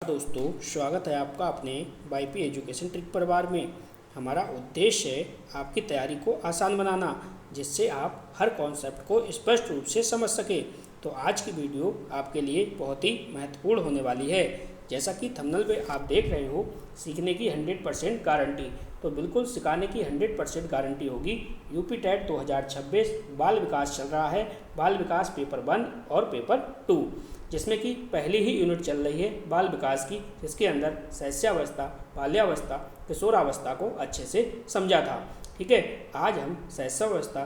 दोस्तों, स्वागत है आपका अपने वाईपी एजुकेशन ट्रिक परिवार में। हमारा उद्देश्य है आपकी तैयारी को आसान बनाना, जिससे आप हर कॉन्सेप्ट को स्पष्ट रूप से समझ सकें। तो आज की वीडियो आपके लिए बहुत ही महत्वपूर्ण होने वाली है। जैसा कि थंबनेल पे आप देख रहे हो, सीखने की 100% गारंटी। तो बिल्कुल सिखाने की 100% गारंटी होगी। यूपी टेट 2026 बाल विकास चल रहा है। बाल विकास पेपर 1 और पेपर 2, जिसमें कि पहली ही यूनिट चल रही है बाल विकास की, जिसके अंदर शैशवावस्था, बाल्यावस्था, किशोरावस्था को अच्छे से समझा था। ठीक है, आज हम शैशवावस्था,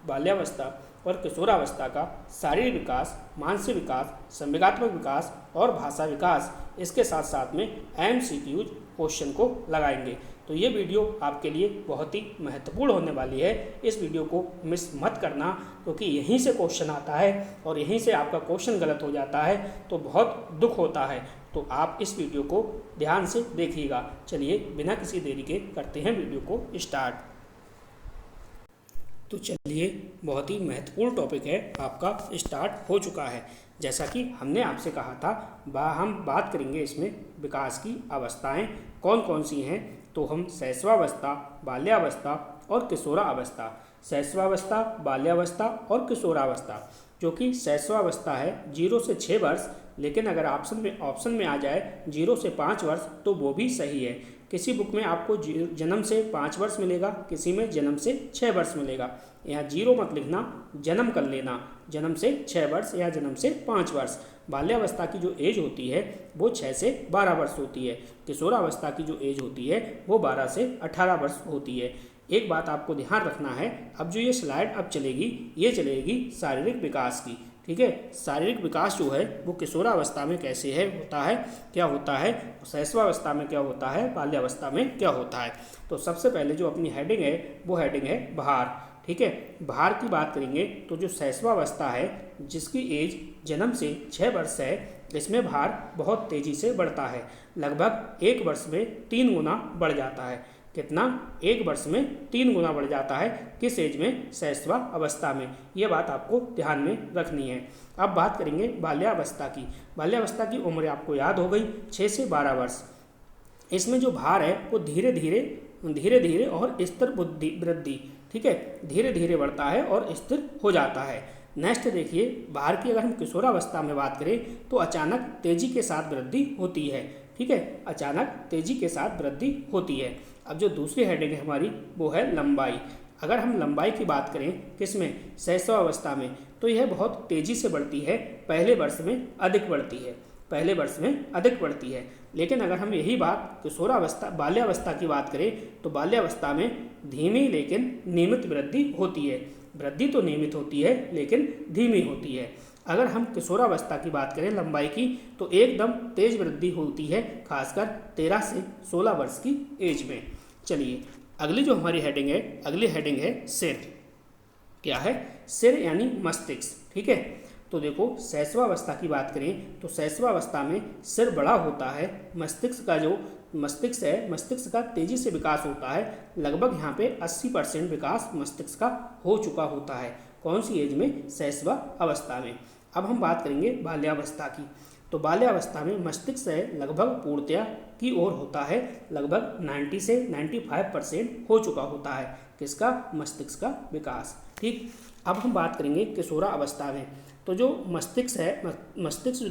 बाल्यावस्था और किशोरावस्था का शारीरिक विकास, मानसिक विकास, संवेगात्मक विकास और भाषा विकास, इसके साथ साथ में MCQs क्वेश्चन को लगाएंगे। तो ये वीडियो आपके लिए बहुत ही महत्वपूर्ण होने वाली है। इस वीडियो को मिस मत करना, क्योंकि यहीं से क्वेश्चन आता है और यहीं से आपका क्वेश्चन गलत हो जाता है तो बहुत दुख होता है। तो आप इस वीडियो को ध्यान से देखिएगा। चलिए बिना किसी देरी के करते हैं वीडियो को स्टार्ट। तो चलिए, बहुत ही महत्वपूर्ण टॉपिक है आपका स्टार्ट हो चुका है। जैसा कि हमने आपसे कहा था, हम बात करेंगे इसमें विकास की अवस्थाएं कौन कौन सी हैं। तो हम शैशवावस्था, बाल्यावस्था और किशोरावस्था, शैशवावस्था, बाल्यावस्था और किशोरावस्था, जो कि शैशवावस्था है 0 से 6 वर्ष, लेकिन अगर ऑप्शन में आ जाए 0 से 5 वर्ष तो वो भी सही है। किसी बुक में आपको जन्म से 5 वर्ष मिलेगा, किसी में जन्म से 6 वर्ष मिलेगा। यहाँ 0 मत लिखना, जन्म कर लेना, जन्म से 6 वर्ष या जन्म से 5 वर्ष। बाल्यावस्था की जो एज होती है वो 6 से 12 वर्ष होती है। किशोरावस्था की जो एज होती है वो 12 से 18 वर्ष होती है। एक बात आपको ध्यान रखना है, अब जो ये स्लाइड अब चलेगी, ये चलेगी शारीरिक विकास की। ठीक है, शारीरिक विकास जो है वो किशोरावस्था में कैसे है होता है, क्या होता है, शैशवावस्था में क्या होता है, बाल्यावस्था में क्या होता है। तो सबसे पहले जो अपनी हेडिंग है वो हेडिंग है भार। ठीक है, भार की बात करेंगे तो जो शैशवावस्था है, जिसकी एज जन्म से 6 वर्ष है, इसमें भार बहुत तेज़ी से बढ़ता है। लगभग 1 वर्ष में 3 गुना बढ़ जाता है। कितना? 1 वर्ष में 3 गुना बढ़ जाता है। किस एज में? शैशवावस्था में। ये बात आपको ध्यान में रखनी है। अब बात करेंगे बाल्यावस्था की। बाल्यावस्था की उम्र आपको याद हो गई, 6 से 12 वर्ष। इसमें जो भार है वो धीरे धीरे और स्थिर वृद्धि, ठीक है, धीरे धीरे बढ़ता है और स्थिर हो जाता है। नेक्स्ट देखिए, भार की अगर हम किशोरावस्था में बात करें तो अचानक तेजी के साथ वृद्धि होती है। ठीक है, अचानक तेजी के साथ वृद्धि होती है। अब जो दूसरी हेडिंग है हमारी वो है लंबाई। अगर हम लंबाई की बात करें किसमें? शैशवावस्था में, तो यह बहुत तेज़ी से बढ़ती है। पहले वर्ष में अधिक बढ़ती है, पहले वर्ष में अधिक बढ़ती है। लेकिन अगर हम यही बात किशोरावस्था, बाल्यावस्था की बात करें तो बाल्यावस्था में धीमी लेकिन नियमित वृद्धि होती है। वृद्धि तो नियमित होती है लेकिन धीमी होती है। अगर हम किशोरावस्था की बात करें लंबाई की, तो एकदम तेज वृद्धि होती है, खासकर 13 से 16 वर्ष की एज में। चलिए, अगली जो हमारी हेडिंग है, अगली हेडिंग है सिर। क्या है? सिर यानी मस्तिष्क। ठीक है, तो देखो, शैशवावस्था की बात करें तो शैशवावस्था में सिर बड़ा होता है। मस्तिष्क का जो मस्तिष्क है, मस्तिष्क का तेजी से विकास होता है। लगभग यहाँ पे 80% विकास मस्तिष्क का हो चुका होता है। कौन सी एज में? शैशवावस्था में। अब हम बात करेंगे बाल्यावस्था की। तो बाल्यावस्था में मस्तिष्क है लगभग पूर्णतया की ओर होता है। लगभग 90 से 95% हो चुका होता है। किसका? मस्तिष्क का विकास। ठीक, अब हम बात करेंगे किशोरावस्था में। तो जो मस्तिष्क है, मस्तिष्क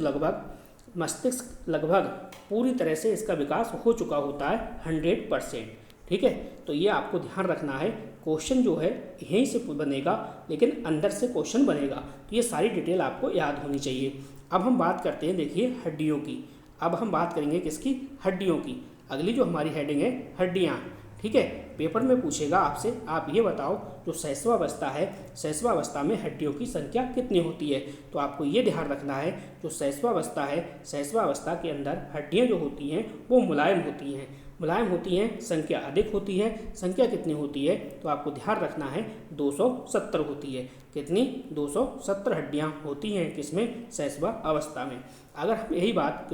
लगभग पूरी तरह से इसका विकास हो चुका होता है 100%। ठीक है, तो ये आपको ध्यान रखना है। क्वेश्चन जो है यहीं से बनेगा, लेकिन अंदर से क्वेश्चन बनेगा, तो ये सारी डिटेल आपको याद होनी चाहिए। अब हम बात करते हैं, देखिए, हड्डियों की। अब हम बात करेंगे किसकी? हड्डियों की। अगली जो हमारी हेडिंग है हड्डियाँ। ठीक है, पेपर में पूछेगा आपसे, आप ये बताओ जो शैशवावस्था है, शैशवावस्था में हड्डियों की संख्या कितनी होती है। तो आपको ये ध्यान रखना है, जो शैशवावस्था है, शैशवावस्था के अंदर हड्डियाँ जो होती हैं वो मुलायम होती हैं। मुलायम होती हैं, संख्या अधिक होती है। संख्या कितनी होती है? तो आपको ध्यान रखना है, 270 होती है। कितनी? 270 हड्डियाँ होती हैं किसमें? शैशवावस्था में। अगर हम यही बात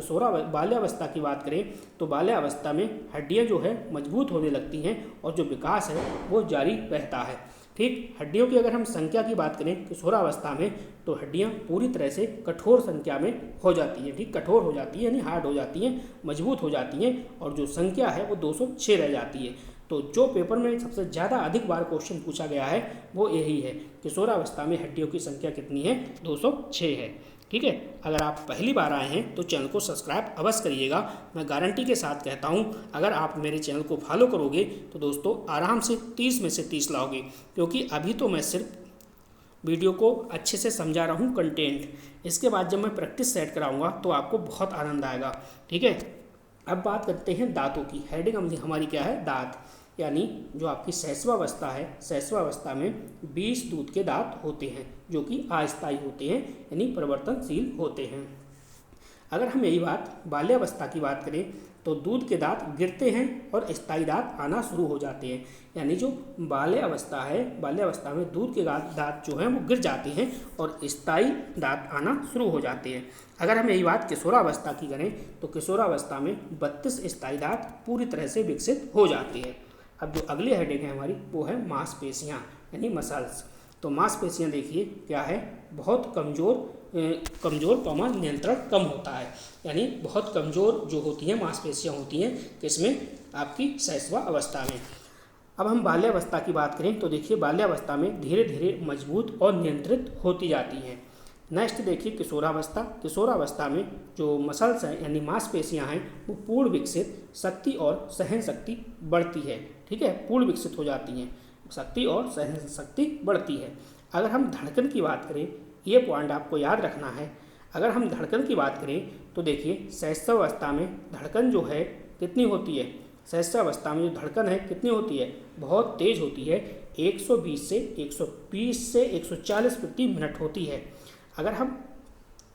बाल्यावस्था की बात करें तो बाल्यावस्था में हड्डियाँ जो है मजबूत होने लगती हैं और जो विकास है वो जारी रहता है। ठीक, हड्डियों की अगर हम संख्या की बात करें किशोरावस्था में, तो हड्डियां पूरी तरह से कठोर संख्या में हो जाती हैं। ठीक, कठोर हो जाती है यानी हार्ड हो जाती हैं, मजबूत हो जाती हैं, और जो संख्या है वो 206 रह जाती है। तो जो पेपर में सबसे ज़्यादा अधिक बार क्वेश्चन पूछा गया है वो यही है, किशोरावस्था में हड्डियों की संख्या कितनी है, 206 है। ठीक है, अगर आप पहली बार आए हैं तो चैनल को सब्सक्राइब अवश्य करिएगा। मैं गारंटी के साथ कहता हूं, अगर आप मेरे चैनल को फॉलो करोगे तो दोस्तों आराम से 30 में से 30 लाओगे, क्योंकि अभी तो मैं सिर्फ वीडियो को अच्छे से समझा रहा हूँ कंटेंट। इसके बाद जब मैं प्रैक्टिस सेट कराऊंगा तो आपको बहुत आनंद आएगा। ठीक है, अब बात करते हैं दांतों की। हेडिंग हमारी क्या है, दांत, यानी जो आपकी सहस्वावस्था है, सहस्वावस्था में 20 दूध के दांत होते हैं जो कि अस्थायी होते हैं यानी परिवर्तनशील होते हैं। अगर हम यही बात बाल्यावस्था की बात करें तो दूध के दांत गिरते हैं और स्थायी दांत आना शुरू हो जाते हैं। यानी जो बाल्यावस्था है, बाल्यावस्था में दूध के दांत जो हैं वो गिर जाते हैं और स्थायी दांत आना शुरू हो जाते हैं। अगर हम यही बात किशोरावस्था की करें तो किशोरावस्था में 32 स्थायी दांत पूरी तरह से विकसित हो जाते हैं। अब जो अगली हेडिंग है हमारी वो है मांसपेशियाँ यानी मसल्स। तो मांसपेशियाँ देखिए क्या है, बहुत कमज़ोर नियंत्रण कम होता है, यानी बहुत कमज़ोर जो होती हैं मांसपेशियाँ होती हैं किसमें, आपकी सहस्वा अवस्था में। अब हम बाल्यावस्था की बात करें तो देखिए बाल्यावस्था में धीरे धीरे मजबूत और नियंत्रित होती जाती हैं। नेक्स्ट देखिए किशोरावस्था। किशोरावस्था में जो मसल्स हैं यानी मांसपेशियाँ हैं वो पूर्ण विकसित, शक्ति और सहन शक्ति बढ़ती है। ठीक है, पूर्ण विकसित हो जाती हैं, शक्ति और सहन शक्ति बढ़ती है। अगर हम धड़कन की बात करें, ये पॉइंट आपको याद रखना है। अगर हम धड़कन की बात करें तो देखिए सहस्रावस्था में धड़कन जो है कितनी होती है, सहस्रावस्था में जो धड़कन है कितनी होती है, बहुत तेज़ होती है, 120 से 140 प्रति मिनट होती है। अगर हम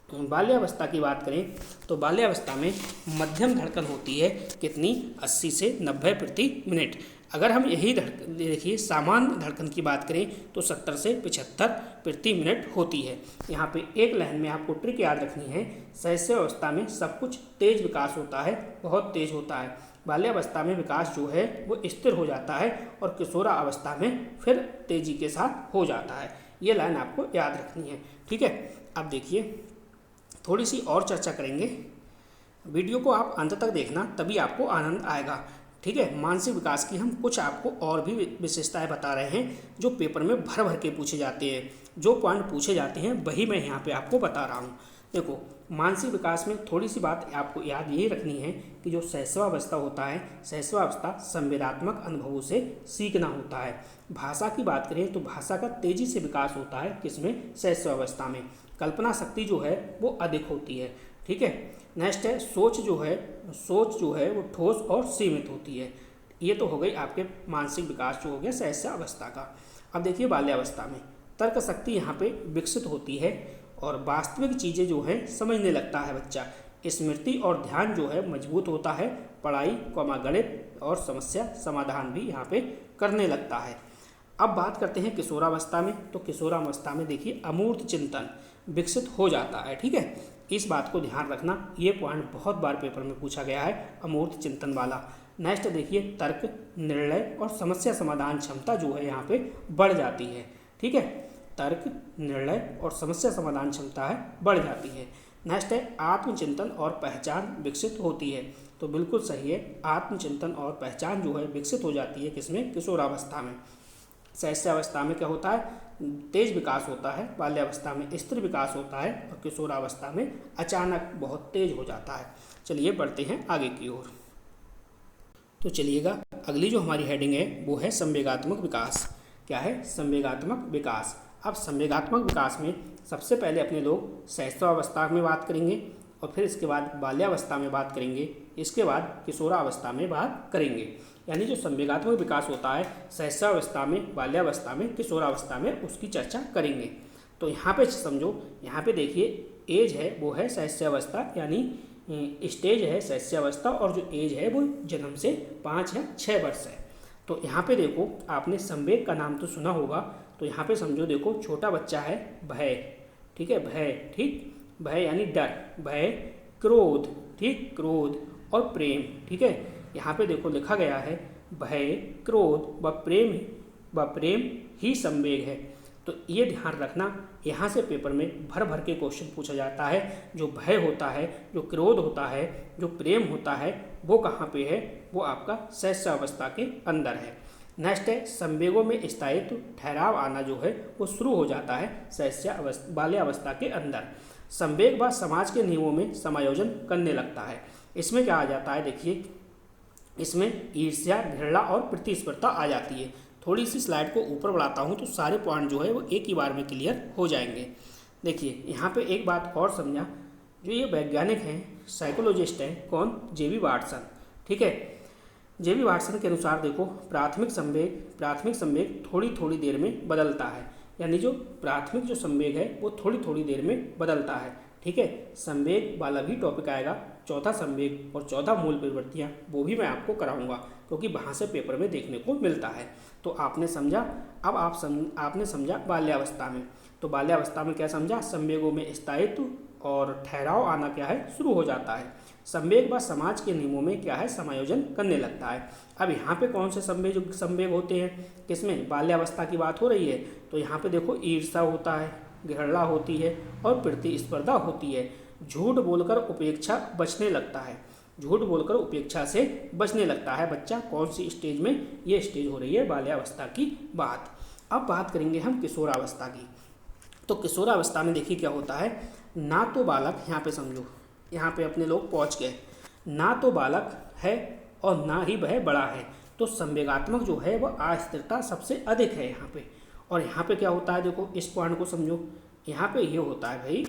बाल्यावस्था की बात करें तो बाल्यावस्था में मध्यम धड़कन होती है कितनी, 80 से 90 प्रति मिनट। अगर हम यही देखिए सामान्य धड़कन की बात करें तो 70 से 75 प्रति मिनट होती है। यहाँ पे एक लाइन में आपको ट्रिक याद रखनी है, सहस्रावस्था में सब कुछ तेज विकास होता है, बहुत तेज होता है। बाल्यावस्था में विकास जो है वो स्थिर हो जाता है और किशोरावस्था में फिर तेजी के साथ हो जाता है। ये लाइन आपको याद रखनी है। ठीक है, अब देखिए थोड़ी सी और चर्चा करेंगे, वीडियो को आप अंत तक देखना तभी आपको आनंद आएगा। ठीक है, मानसिक विकास की हम कुछ आपको और भी विशेषताएं बता रहे हैं जो पेपर में भर भर के पूछे जाते हैं। जो पॉइंट पूछे जाते हैं वही मैं यहाँ पे आपको बता रहा हूँ। देखो मानसिक विकास में थोड़ी सी बात आपको याद ये रखनी है कि जो सहस्रावस्था होता है, सहस्रावस्था संवेदात्मक अनुभवों से सीखना होता है। भाषा की बात करें तो भाषा का तेजी से विकास होता है किसमें, सहस्रावस्था में। कल्पना शक्ति जो है वो अधिक होती है। ठीक है, नेक्स्ट है सोच जो है वो ठोस और सीमित होती है। ये तो हो गई आपके मानसिक विकास जो हो गया सहस्रावस्था का। अब देखिए बाल्यावस्था में तर्क शक्ति यहाँ पे विकसित होती है और वास्तविक चीज़ें जो हैं समझने लगता है बच्चा। स्मृति और ध्यान जो है मजबूत होता है, पढ़ाई गणित और समस्या समाधान भी यहाँ पे करने लगता है। अब बात करते हैं किशोरावस्था में। तो किशोरावस्था में देखिए अमूर्त चिंतन विकसित हो जाता है। ठीक है, इस बात को ध्यान रखना, ये पॉइंट बहुत बार पेपर में पूछा गया है, अमूर्त चिंतन वाला। नेक्स्ट देखिए तर्क, निर्णय और समस्या समाधान क्षमता जो है यहाँ पे बढ़ जाती है। ठीक है, तर्क, निर्णय और समस्या समाधान क्षमता है बढ़ जाती है। नेक्स्ट है आत्मचिंतन और पहचान विकसित होती है। तो बिल्कुल सही है, आत्मचिंतन और पहचान जो है विकसित हो जाती है किसमें, किशोरावस्था में। सहस्रावस्था में क्या होता है, तेज विकास होता है, बाल्यावस्था में स्थिर विकास होता है और किशोरावस्था में अचानक बहुत तेज हो जाता है। चलिए बढ़ते हैं आगे की ओर। तो चलिएगा अगली जो हमारी हेडिंग है वो है संवेगात्मक विकास। क्या है, संवेगात्मक विकास। अब संवेगात्मक विकास में सबसे पहले अपने लोग सहस्रावस्था में बात करेंगे और फिर इसके बाद बाल्यावस्था में बात करेंगे, इसके बाद किशोरावस्था में बात करेंगे। यानी जो संवेगात्मक विकास होता है सहस्रावस्था में, बाल्यावस्था में, किशोरावस्था में, उसकी चर्चा करेंगे। तो यहाँ पे समझो, यहाँ पे देखिए एज है वो है सहस्रावस्था, यानी स्टेज है सहस्रावस्था और जो एज है वो जन्म से 5 या 6 वर्ष है। तो यहाँ पे देखो आपने संवेग का नाम तो सुना होगा, तो यहाँ पे समझो देखो छोटा बच्चा है भय। ठीक है, भय, ठीक, भय यानी डर, भय, क्रोध, ठीक, क्रोध और प्रेम। ठीक है, यहाँ पे देखो लिखा गया है भय, क्रोध व प्रेम व प्रेम ही संवेग है। तो ये ध्यान रखना, यहाँ से पेपर में भर भर के क्वेश्चन पूछा जाता है। जो भय होता है, जो क्रोध होता है, जो प्रेम होता है, वो कहाँ पे है? वो आपका शैशवावस्था के अंदर है। नेक्स्ट है संवेगों में स्थायित्व, ठहराव आना जो है वो शुरू हो जाता है बाल्यावस्था के अंदर। संवेग व समाज के नियमों में समायोजन करने लगता है। इसमें क्या आ जाता है? देखिए, इसमें ईर्ष्या, घृणा और प्रतिस्पर्धा आ जाती है। थोड़ी सी स्लाइड को ऊपर बढ़ाता हूँ तो सारे पॉइंट जो है वो एक ही बार में क्लियर हो जाएंगे। देखिए यहाँ पे एक बात और समझा, जो ये वैज्ञानिक हैं, साइकोलॉजिस्ट हैं, कौन? जेबी वाटसन। ठीक है, जेबी वाटसन के अनुसार देखो, प्राथमिक संवेग थोड़ी थोड़ी देर में बदलता है। यानी जो प्राथमिक जो संवेग है वो थोड़ी थोड़ी देर में बदलता है। ठीक है, संवेग वाला भी टॉपिक आएगा, चौथा संवेग और चौथा मूल प्रवृत्तियाँ, वो भी मैं आपको कराऊंगा क्योंकि वहाँ से पेपर में देखने को मिलता है। तो आपने समझा। अब आपने समझा बाल्यावस्था में। तो बाल्यावस्था में क्या समझा? संवेगों में स्थायित्व और ठहराव आना क्या है? शुरू हो जाता है। संवेग व समाज के नियमों में क्या है? समायोजन करने लगता है। अब यहाँ पे कौन से संवेग होते हैं? किसमें? बाल्यावस्था की बात हो रही है। तो यहाँ पे देखो, ईर्ष्या होता है, घृणा होती है और प्रतिस्पर्धा होती है। झूठ बोलकर उपेक्षा बचने लगता है। झूठ बोलकर उपेक्षा से बचने लगता है बच्चा। कौन सी स्टेज में? ये स्टेज हो रही है बाल्यावस्था की बात। अब बात करेंगे हम किशोरावस्था की। तो किशोरावस्था में देखिए क्या होता है, ना तो बालक, यहाँ पे समझो, यहाँ पे अपने लोग पहुँच गए, ना तो बालक है और ना ही वह बड़ा है। तो संवेगात्मक जो है वह अस्थिरता सबसे अधिक है यहाँ पे। और यहाँ पे क्या होता है? देखो इस पॉइंट को समझो, यहाँ पे ये होता है भाई,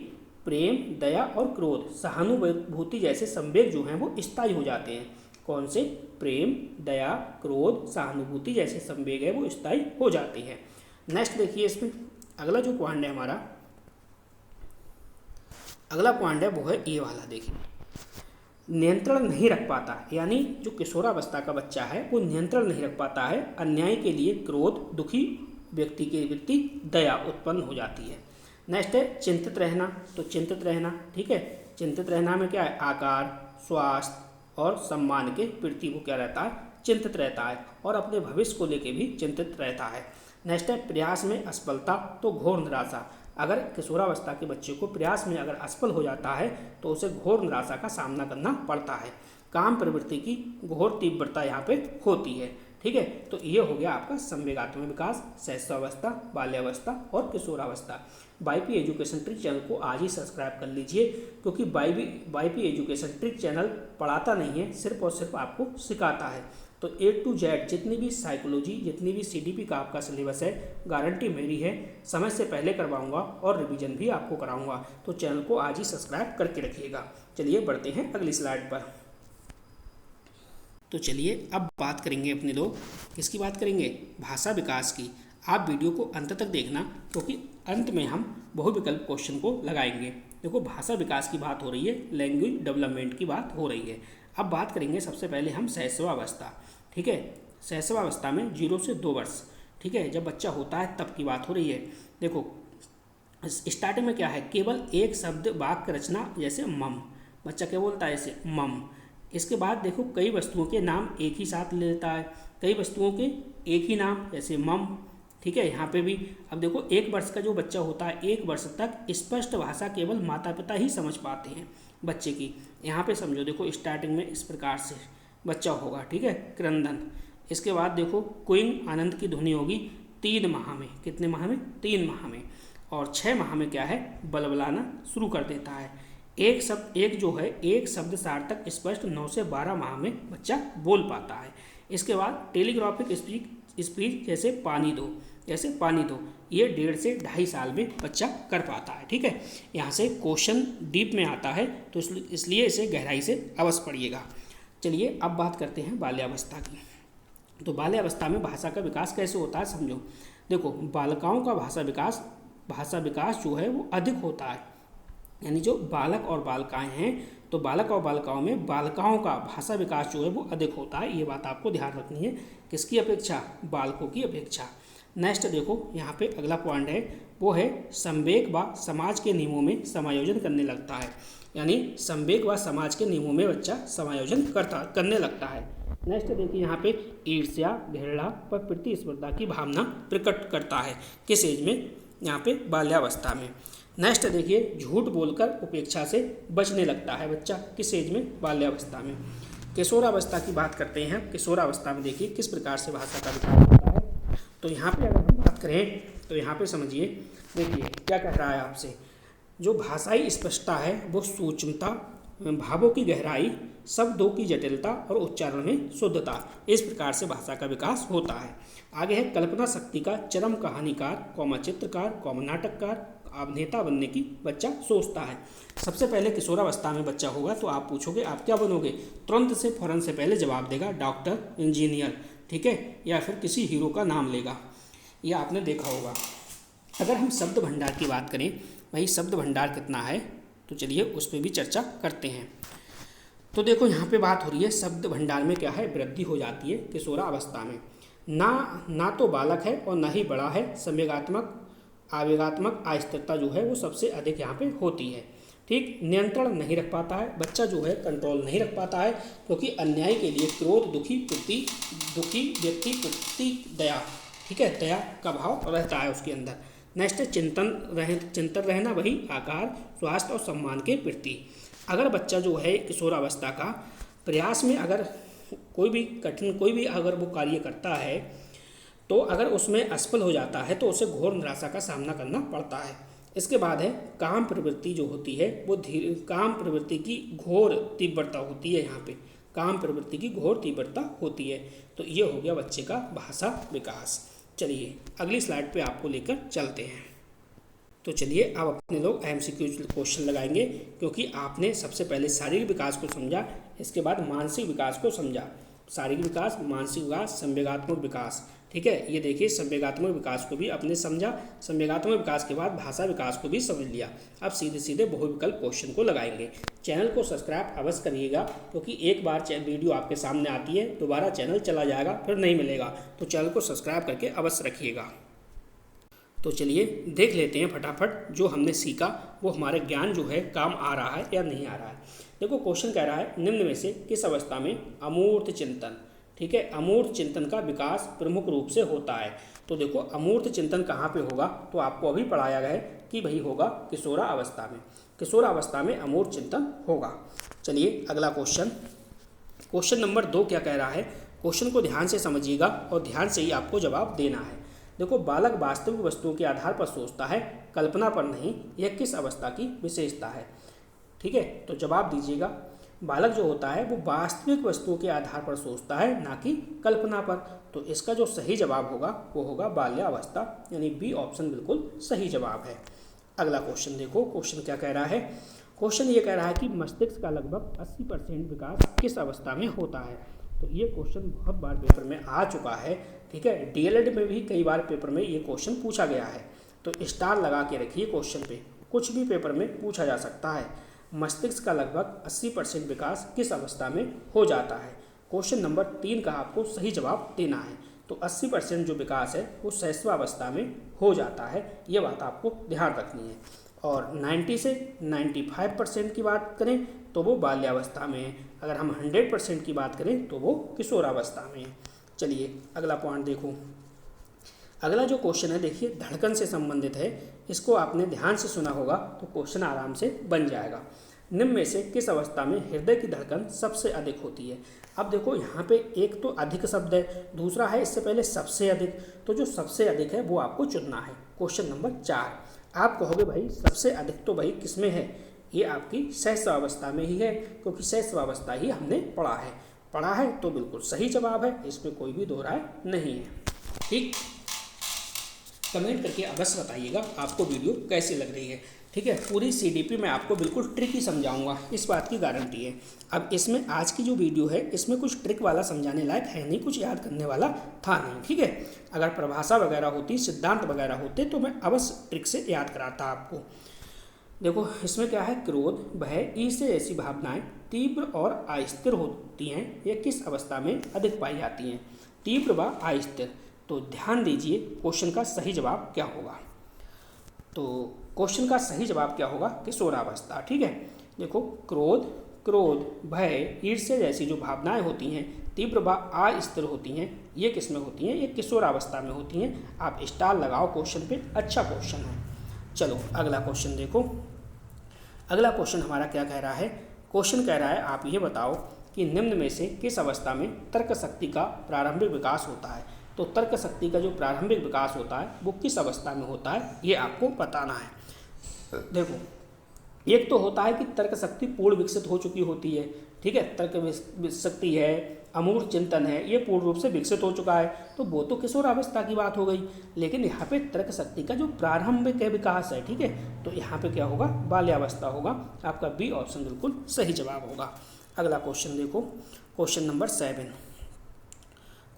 प्रेम, दया और क्रोध, सहानुभूति जैसे संवेग जो हैं वो स्थायी हो जाते हैं। कौन से? प्रेम, दया, क्रोध, सहानुभूति जैसे संवेग है वो स्थायी हो जाते हैं। नेक्स्ट देखिए, इसमें अगला जो पॉइंट है हमारा, अगला पॉइंट है वो है ये वाला। देखिए, नियंत्रण नहीं रख पाता, यानी जो किशोरावस्था का बच्चा है वो नियंत्रण नहीं रख पाता है। अन्याय के लिए क्रोध, दुखी व्यक्ति के प्रति दया उत्पन्न हो जाती है। नेक्स्ट है चिंतित रहना। तो चिंतित रहना, ठीक है, चिंतित रहना में क्या है? आकार, स्वास्थ्य और सम्मान के प्रति वो क्या रहता है? चिंतित रहता है और अपने भविष्य को लेकर भी चिंतित रहता है। नेक्स्ट है प्रयास में असफलता, तो घोर निराशा। अगर किशोरावस्था के बच्चे को प्रयास में अगर असफल हो जाता है तो उसे घोर निराशा का सामना करना पड़ता है। काम प्रवृत्ति की घोर तीव्रता यहाँ पे होती है। ठीक है, तो ये हो गया आपका संवेगात्मक विकास, शैशवावस्था, बाल्यावस्था और किशोरावस्था। वाईपी एजुकेशन ट्रिक चैनल को आज ही सब्सक्राइब कर लीजिए, क्योंकि वाईपी एजुकेशन ट्रिक चैनल पढ़ाता नहीं है, सिर्फ और सिर्फ आपको सिखाता है। तो A to Z जितनी भी साइकोलॉजी, जितनी भी CDP का आपका सिलेबस है, गारंटी मेरी है, समय से पहले करवाऊंगा और रिवीजन भी आपको कराऊंगा। तो चैनल को आज ही सब्सक्राइब करके रखिएगा। चलिए बढ़ते हैं अगली स्लाइड पर। तो चलिए अब बात करेंगे अपने लोग, किसकी बात करेंगे? भाषा विकास की। आप वीडियो को अंत तक देखना, क्योंकि अंत में हम बहुविकल्प क्वेश्चन को लगाएंगे। देखो भाषा विकास की बात हो रही है, लैंग्वेज डेवलपमेंट की बात हो रही है। अब बात करेंगे सबसे पहले हम शैशवावस्था। ठीक है, शैशवावस्था में 0 से 2 वर्ष, ठीक है, जब बच्चा होता है तब की बात हो रही है। देखो स्टार्टिंग में क्या है? केवल एक शब्द वाक्य रचना, जैसे मम, बच्चा क्या बोलता है? ऐसे मम। इसके बाद देखो कई वस्तुओं के नाम एक ही साथ ले लेता है, कई वस्तुओं के एक ही नाम, जैसे मम। ठीक है, यहाँ पे भी अब देखो 1 वर्ष का जो बच्चा होता है, 1 वर्ष तक स्पष्ट भाषा केवल माता पिता ही समझ पाते हैं बच्चे की। यहाँ पे समझो, देखो स्टार्टिंग में इस प्रकार से बच्चा होगा, ठीक है, क्रंदन। इसके बाद देखो क्वीन, आनंद की ध्वनि होगी 3 माह में। कितने माह में? 3 माह में। और 6 माह में क्या है? बलबलाना शुरू कर देता है। एक शब्द सार्थक स्पष्ट 9 से 12 माह में बच्चा बोल पाता है। इसके बाद टेलीग्राफिक स्पीच, जैसे पानी दो, ये 1.5 से 2.5 साल में बच्चा कर पाता है। ठीक है, यहाँ से क्वेश्चन डीप में आता है, तो इसलिए इसे गहराई से अवश्य पढ़िएगा। चलिए अब बात करते हैं बाल्यावस्था की। तो बाल्यावस्था में भाषा का विकास कैसे होता है समझो। देखो बालिकाओं का भाषा विकास जो है वो अधिक होता है, यानी जो बालक और बालिकाएं हैं, तो बालक और बालिकाओं में बालिकाओं का भाषा विकास जो है वो अधिक होता है। ये बात आपको ध्यान रखनी है, किसकी अपेक्षा? बालकों की अपेक्षा। नेक्स्ट देखो यहाँ पे अगला पॉइंट है, वो है संवेग व समाज के नियमों में समायोजन करने लगता है। यानी संवेग व समाज के नियमों में बच्चा समायोजन करने लगता है। नेक्स्ट देखिए यहाँ पे ईर्ष्या, घृणा व प्रतिस्पर्धा की भावना प्रकट करता है। किस एज में? यहाँ पे बाल्यावस्था में। नेक्स्ट देखिए झूठ बोलकर उपेक्षा से बचने लगता है बच्चा। किस एज में? बाल्यावस्था में। किशोरावस्था की बात करते हैं। किशोरावस्था में देखिए किस प्रकार से भाषा का विकास होता है। तो यहाँ पे अगर हम बात करें तो यहाँ पे समझिए, देखिए क्या कह रहा है आपसे, जो भाषाई स्पष्टता है वो सूक्ष्मता, भावों की गहराई, शब्दों की जटिलता और उच्चारण में शुद्धता, इस प्रकार से भाषा का विकास होता है। आगे है कल्पना शक्ति का चरम कहानीकार, चित्रकार, नाटककार, अभिनेता बनने की बच्चा सोचता है। सबसे पहले किशोरावस्था में बच्चा होगा तो आप पूछोगे आप क्या बनोगे, तुरंत से फौरन से पहले जवाब देगा डॉक्टर, इंजीनियर, ठीक है, या फिर किसी हीरो का नाम लेगा। यह आपने देखा होगा। अगर हम शब्द भंडार की बात करें, भाई शब्द भंडार कितना है, तो चलिए उस पर भी चर्चा करते हैं। तो देखो यहाँ पे बात हो रही है शब्द भंडार में क्या है, वृद्धि हो जाती है किशोरावस्था में। ना तो बालक है और ना ही बड़ा है, संवेगात्मक आवेगात्मक अस्थिरता जो है वो सबसे अधिक यहाँ पे होती है। ठीक, नियंत्रण नहीं रख पाता है बच्चा, जो है कंट्रोल नहीं रख पाता है, क्योंकि अन्याय के लिए क्रोध, दुखी व्यक्ति प्रति दया, ठीक है, दया का भाव रहता है उसके अंदर। नेक्स्ट चिंतन रहना, वही आकार, स्वास्थ्य और सम्मान के प्रति। अगर बच्चा जो है किशोरावस्था का प्रयास में अगर कोई भी अगर वो कार्य करता है तो अगर उसमें असफल हो जाता है तो उसे घोर निराशा का सामना करना पड़ता है। इसके बाद है काम प्रवृत्ति जो होती है वो काम प्रवृत्ति की घोर तीव्रता होती है। यहाँ पे काम प्रवृत्ति की घोर तीव्रता होती है। तो ये हो गया बच्चे का भाषा विकास। चलिए अगली स्लाइड पे आपको लेकर चलते हैं। तो चलिए अब अपने लोग MCQ क्वेश्चन लगाएंगे, क्योंकि आपने सबसे पहले शारीरिक विकास को समझा, इसके बाद मानसिक विकास को समझा। शारीरिक विकास, मानसिक विकास, संवेगात्मक विकास, ठीक है। ये देखिए संवेगात्मक विकास को भी आपने समझा, संवेगात्मक विकास के बाद भाषा विकास को भी समझ लिया। अब सीधे सीधे बहुविकल्प क्वेश्चन को लगाएंगे। चैनल को सब्सक्राइब अवश्य करिएगा, क्योंकि एक बार वीडियो आपके सामने आती है दोबारा चैनल चला जाएगा, फिर नहीं मिलेगा। तो चैनल को सब्सक्राइब करके अवश्य रखिएगा। तो चलिए देख लेते हैं फटाफट जो हमने सीखा वो हमारे ज्ञान जो है काम आ रहा है या नहीं आ रहा है। देखो क्वेश्चन कह रहा है निम्न में से किस अवस्था में अमूर्त चिंतन, ठीक है, अमूर्त चिंतन का विकास प्रमुख रूप से होता है। तो देखो अमूर्त चिंतन कहाँ पे होगा, तो आपको अभी पढ़ाया गया है कि भाई होगा किशोरावस्था में। किशोरावस्था में अमूर्त चिंतन होगा। चलिए अगला क्वेश्चन नंबर 2 क्या कह रहा है। क्वेश्चन को ध्यान से समझिएगा और ध्यान से ही आपको जवाब देना है। देखो बालक वास्तविक वस्तुओं के आधार पर सोचता है, कल्पना पर नहीं। यह किस अवस्था की विशेषता है, ठीक है। तो जवाब दीजिएगा। बालक जो होता है वो वास्तविक वस्तुओं के आधार पर सोचता है, ना कि कल्पना पर। तो इसका जो सही जवाब होगा वो होगा बाल्यावस्था, यानी बी ऑप्शन बिल्कुल सही जवाब है। अगला क्वेश्चन देखो, क्वेश्चन क्या कह रहा है। क्वेश्चन ये कह रहा है कि मस्तिष्क का लगभग 80% विकास किस अवस्था में होता है। तो ये क्वेश्चन बहुत बार पेपर में आ चुका है, ठीक है। DLED में भी कई बार पेपर में ये क्वेश्चन पूछा गया है। तो स्टार लगा के रखिए क्वेश्चन पे, कुछ भी पेपर में पूछा जा सकता है। मस्तिष्क का लगभग 80% विकास किस अवस्था में हो जाता है। क्वेश्चन नंबर 3 का आपको सही जवाब देना है। तो 80% जो विकास है वो शैशवावस्था में हो जाता है, ये बात आपको ध्यान रखनी है। और 90 से 95% की बात करें तो वो बाल्यावस्था में है। अगर हम 100% की बात करें तो वो किशोरावस्था में है। चलिए अगला पॉइंट देखो। अगला जो क्वेश्चन है देखिए धड़कन से संबंधित है। इसको आपने ध्यान से सुना होगा तो क्वेश्चन आराम से बन जाएगा। निम्न में से किस अवस्था में हृदय की धड़कन सबसे अधिक होती है। अब देखो यहाँ पे एक तो अधिक शब्द है, दूसरा है इससे पहले सबसे अधिक। तो जो सबसे अधिक है वो आपको चुनना है। क्वेश्चन नंबर 4 आप कहोगे भाई सबसे अधिक तो भाई किस में है, ये आपकी शैशवावस्था में ही है, क्योंकि शैशवावस्था ही हमने पढ़ा है तो बिल्कुल सही जवाब है, इसमें कोई भी दो राय नहीं है। ठीक, कमेंट करके अवश्य बताइएगा आपको वीडियो कैसी लग रही है, ठीक है। पूरी CDP में आपको बिल्कुल ट्रिक ही समझाऊंगा, इस बात की गारंटी है। अब इसमें आज की जो वीडियो है इसमें कुछ ट्रिक वाला समझाने लायक है नहीं, कुछ याद करने वाला था नहीं, ठीक है। अगर परिभाषा वगैरह होती, सिद्धांत वगैरह होते तो मैं अवश्य ट्रिक से याद कराता आपको। देखो इसमें क्या है, क्रोध, भय, ईर्ष्या ऐसी भावनाएं तीव्र और अस्थिर होती हैं। ये किस अवस्था में अधिक पाई जाती हैं, तीव्र व अस्थिर। तो ध्यान दीजिए क्वेश्चन का सही जवाब क्या होगा। तो क्वेश्चन का सही जवाब क्या होगा, किशोरावस्था, ठीक है। देखो क्रोध क्रोध, भय, ईर्ष्या जैसी जो भावनाएं होती हैं तीव्र व अस्थिर होती हैं, ये किस में होती हैं? ये किशोरावस्था में होती हैं। आप स्टार लगाओ क्वेश्चन पे, अच्छा क्वेश्चन है। चलो अगला क्वेश्चन देखो। अगला क्वेश्चन हमारा क्या कह रहा है? क्वेश्चन कह रहा है आप ये बताओ कि निम्न में से किस अवस्था में तर्क शक्ति का प्रारंभिक विकास होता है? तो तर्क शक्ति का जो प्रारंभिक विकास होता है वो किस अवस्था में होता है, ये आपको बताना है। देखो, एक तो होता है कि तर्क शक्ति पूर्ण विकसित हो चुकी होती है, ठीक है, तर्क शक्ति है, अमूर्त चिंतन है, ये पूर्ण रूप से विकसित हो चुका है, तो वो तो किशोरावस्था की बात हो गई। लेकिन यहाँ पे तर्क शक्ति का जो प्रारंभिक विकास है, ठीक है, तो यहाँ पे क्या होगा? बाल्यावस्था होगा। आपका बी ऑप्शन बिल्कुल सही जवाब होगा। अगला क्वेश्चन देखो, क्वेश्चन नंबर 7।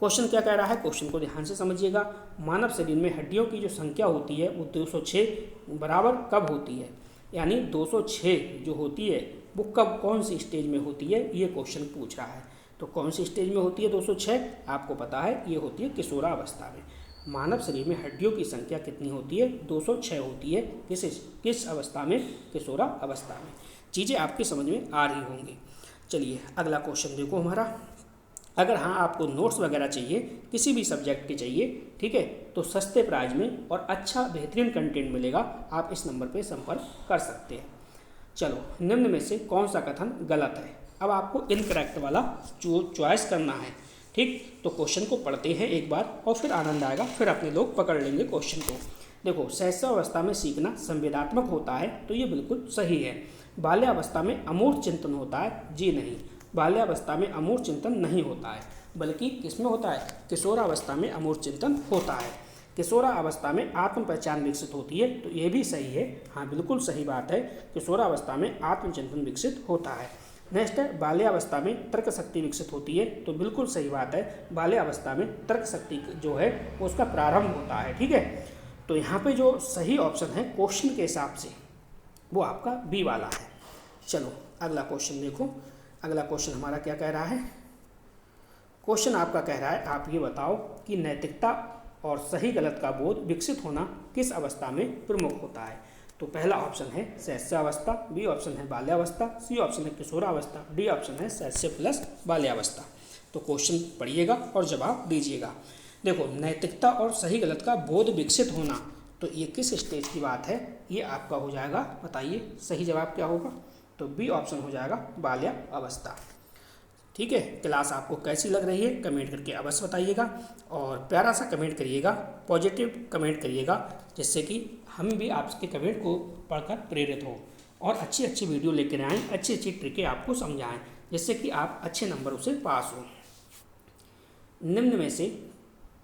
क्वेश्चन क्या कह रहा है? क्वेश्चन को ध्यान से समझिएगा। मानव शरीर में हड्डियों की जो संख्या होती है वो 206 बराबर कब होती है? यानी 206 जो होती है वो कब, कौन सी स्टेज में होती है, ये क्वेश्चन पूछ रहा है। तो कौन सी स्टेज में होती है 206? आपको पता है ये होती है किशोरावस्था में। मानव शरीर में हड्डियों की संख्या कितनी होती है? 206 होती है। किस अवस्था में? किशोरावस्था में। चीज़ें आपकी समझ में आ रही होंगी। चलिए अगला क्वेश्चन देखो हमारा। अगर हाँ आपको नोट्स वगैरह चाहिए, किसी भी सब्जेक्ट के चाहिए, ठीक है, तो सस्ते प्राइस में और अच्छा बेहतरीन कंटेंट मिलेगा। आप इस नंबर पे संपर्क कर सकते हैं। चलो, निम्न में से कौन सा कथन गलत है? अब आपको इनकरेक्ट वाला चॉइस करना है, ठीक। तो क्वेश्चन को पढ़ते हैं एक बार और फिर आनंद आएगा, फिर अपने लोग पकड़ लेंगे क्वेश्चन को। देखो, शैशवावस्था में सीखना संवेदात्मक होता है, तो ये बिल्कुल सही है। बाल्यावस्था में अमूर्त चिंतन होता है, जी नहीं, बाल्यावस्था में अमूर्त चिंतन नहीं होता है, बल्कि किसमें होता है? किशोरावस्था में अमूर्त चिंतन होता है। किशोरावस्था में आत्म पहचान विकसित होती है, तो ये भी सही है। हाँ बिल्कुल सही बात है, किशोरावस्था में आत्मचिंतन विकसित होता है। नेक्स्ट है, बाल्यावस्था में तर्क शक्ति विकसित होती है, तो बिल्कुल सही बात है, बाल्यावस्था में तर्क शक्ति जो है वो उसका प्रारंभ होता है, ठीक है। तो यहाँ पे जो सही ऑप्शन है क्वेश्चन के हिसाब से वो आपका बी वाला है। चलो अगला क्वेश्चन देखो। अगला क्वेश्चन हमारा क्या कह रहा है? क्वेश्चन आपका कह रहा है आप ये बताओ कि नैतिकता और सही गलत का बोध विकसित होना किस अवस्था में प्रमुख होता है? तो पहला ऑप्शन है शैशवावस्था, बी ऑप्शन है बाल्यावस्था, सी ऑप्शन है किशोरावस्था, डी ऑप्शन है शैशव प्लस बाल्यावस्था। तो क्वेश्चन पढ़िएगा और जवाब दीजिएगा। देखो, नैतिकता और सही गलत का बोध विकसित होना, तो ये किस स्टेज की बात है? ये आपका हो जाएगा, बताइए सही जवाब क्या होगा? तो बी ऑप्शन हो जाएगा बाल्यावस्था, ठीक है। क्लास आपको कैसी लग रही है कमेंट करके अवश्य बताइएगा, और प्यारा सा कमेंट करिएगा, पॉजिटिव कमेंट करिएगा, जिससे कि हम भी आपके कमेंट को पढ़कर प्रेरित हो और अच्छी अच्छी वीडियो लेकर आएँ, अच्छी अच्छी ट्रिकें आपको समझाएं, जिससे कि आप अच्छे नंबरों से पास हो। निम्न में से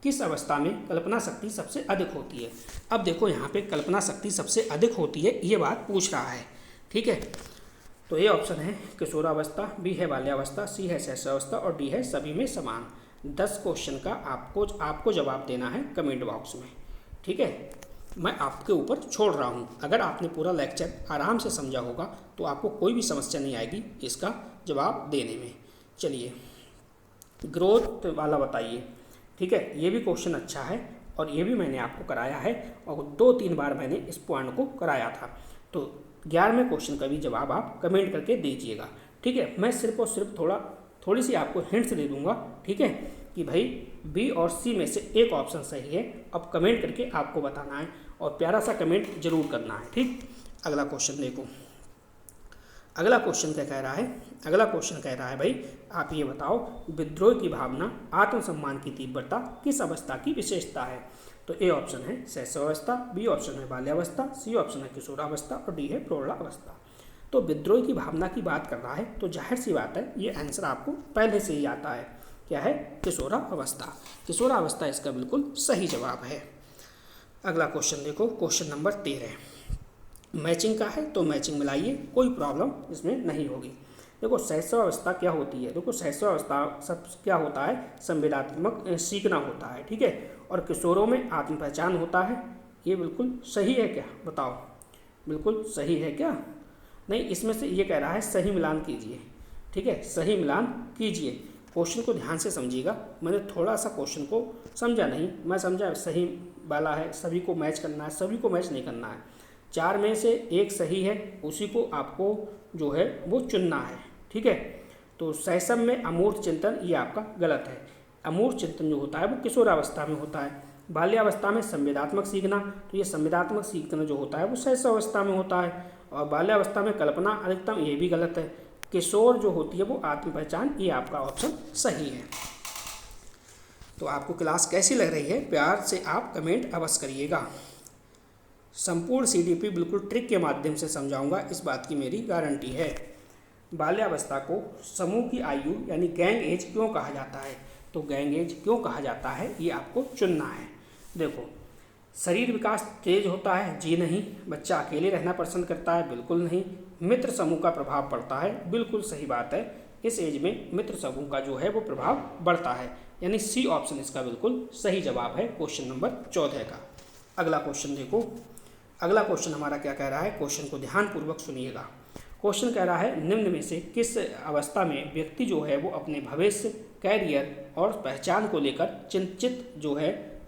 किस अवस्था में कल्पना शक्ति सबसे अधिक होती है? अब देखो, यहाँ पे कल्पना शक्ति सबसे अधिक होती है ये बात पूछ रहा है, ठीक है। तो ए ऑप्शन है किशोरावस्था, बी है बाल्यावस्था, सी है शैशवावस्था और डी है सभी में समान। 10 क्वेश्चन का आपको जवाब देना है कमेंट बॉक्स में, ठीक है। मैं आपके ऊपर छोड़ रहा हूँ। अगर आपने पूरा लेक्चर आराम से समझा होगा तो आपको कोई भी समस्या नहीं आएगी इसका जवाब देने में। चलिए, ग्रोथ वाला बताइए, ठीक है। ये भी क्वेश्चन अच्छा है और ये भी मैंने आपको कराया है और 2-3 बार मैंने इस पॉइंट को कराया था। तो 11वें क्वेश्चन का भी जवाब आप कमेंट करके दीजिएगा, ठीक है। मैं सिर्फ और सिर्फ थोड़ी सी आपको हिंट्स दे दूंगा, ठीक है, कि भाई बी और सी में से एक ऑप्शन सही है। अब कमेंट करके आपको बताना है और प्यारा सा कमेंट जरूर करना है, ठीक। अगला क्वेश्चन देखो। अगला क्वेश्चन क्या कह रहा है? अगला क्वेश्चन कह रहा है भाई आप ये बताओ, विद्रोह की भावना, आत्मसम्मान की तीव्रता किस अवस्था की विशेषता है? तो ए ऑप्शन है शैशवावस्था, बी ऑप्शन है बाल्यावस्था, सी ऑप्शन है किशोरावस्था और डी है प्रौढ़ावस्था। तो विद्रोह की भावना की बात कर रहा है, तो जाहिर सी बात है ये आंसर आपको पहले से ही आता है। क्या है? किशोरावस्था। किशोरावस्था इसका बिल्कुल सही जवाब है। अगला क्वेश्चन देखो, क्वेश्चन नंबर 13 मैचिंग का है, तो मैचिंग मिलाइए, कोई प्रॉब्लम इसमें नहीं होगी। देखो, शैशवावस्था क्या होती है? देखो, शैशवावस्था सब क्या होता है? संवेदात्मक सीखना होता है, ठीक है। और किशोरों में आत्म पहचान होता है। ये बिल्कुल सही है क्या? बताओ, बिल्कुल सही है क्या? नहीं, इसमें से ये कह रहा है सही मिलान कीजिए, ठीक है, सही मिलान कीजिए। क्वेश्चन को ध्यान से समझिएगा, मैंने थोड़ा सा क्वेश्चन को समझा नहीं, मैं समझा सही वाला है, सभी को मैच करना है, सभी को मैच नहीं करना है। 4 में से एक सही है, उसी को आपको जो है वो चुनना है, ठीक है। तो शैशव में अमूर्त चिंतन ये आपका गलत है। अमूर्त चिंतन जो होता है वो किशोरावस्था में होता है। बाल्यावस्था में संवेदात्मक सीखना, तो ये संवेदात्मक सीखना जो होता है वो शैशवावस्था में होता है। और बाल्यावस्था में कल्पना अधिकतम, ये भी गलत है। किशोर जो होती है वो आत्म पहचान, ये आपका ऑप्शन सही है। तो आपको क्लास कैसी लग रही है, प्यार से आप कमेंट अवश्य करिएगा। संपूर्ण CDP बिल्कुल ट्रिक के माध्यम से समझाऊंगा, इस बात की मेरी गारंटी है। बाल्यावस्था को समूह की आयु यानी गैंग एज क्यों कहा जाता है, तो गैंग एज क्यों कहा जाता है ये आपको चुनना है। देखो, शरीर विकास तेज होता है, जी नहीं। बच्चा अकेले रहना पसंद करता है, बिल्कुल नहीं। मित्र समूह का प्रभाव पड़ता है, बिल्कुल सही बात है। इस एज में मित्र समूह का जो है वो प्रभाव बढ़ता है, यानी सी ऑप्शन इसका बिल्कुल सही जवाब है क्वेश्चन नंबर 14 का। अगला क्वेश्चन देखो, अगला क्वेश्चन हमारा क्या कह रहा है, क्वेश्चन को ध्यानपूर्वक सुनिएगा। क्वेश्चन कह रहा है निम्न में से किस अवस्था में व्यक्ति जो है वो अपने भविष्य, कैरियर और पहचान को लेकर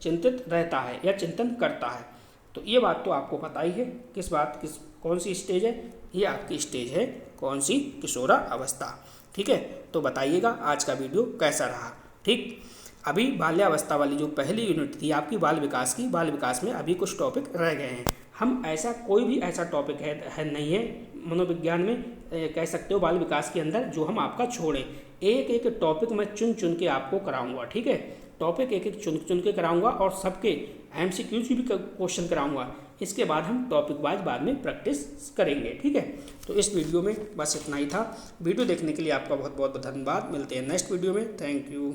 चिंतित रहता है या चिंतन करता है। तो ये बात तो आपको पता ही है, कौन सी स्टेज है, ये आपकी स्टेज है कौन सी, किशोरावस्था। ठीक है, तो बताइएगा आज का वीडियो कैसा रहा। ठीक, अभी बाल्यावस्था वाली जो पहली यूनिट थी आपकी बाल विकास की, बाल विकास में अभी कुछ टॉपिक रह गए हैं। हम कोई भी ऐसा टॉपिक है नहीं है मनोविज्ञान में, कह सकते हो बाल विकास के अंदर, जो हम आपका छोड़ें। एक एक टॉपिक मैं चुन के आपको कराऊंगा। ठीक है, टॉपिक एक एक चुन के कराऊंगा और सबके MCQ भी क्वेश्चन कराऊंगा। इसके बाद हम टॉपिक वाइज बाद में प्रैक्टिस करेंगे। ठीक है, तो इस वीडियो में बस इतना ही था। वीडियो देखने के लिए आपका बहुत बहुत धन्यवाद। मिलते हैं नेक्स्ट वीडियो में। Thank you.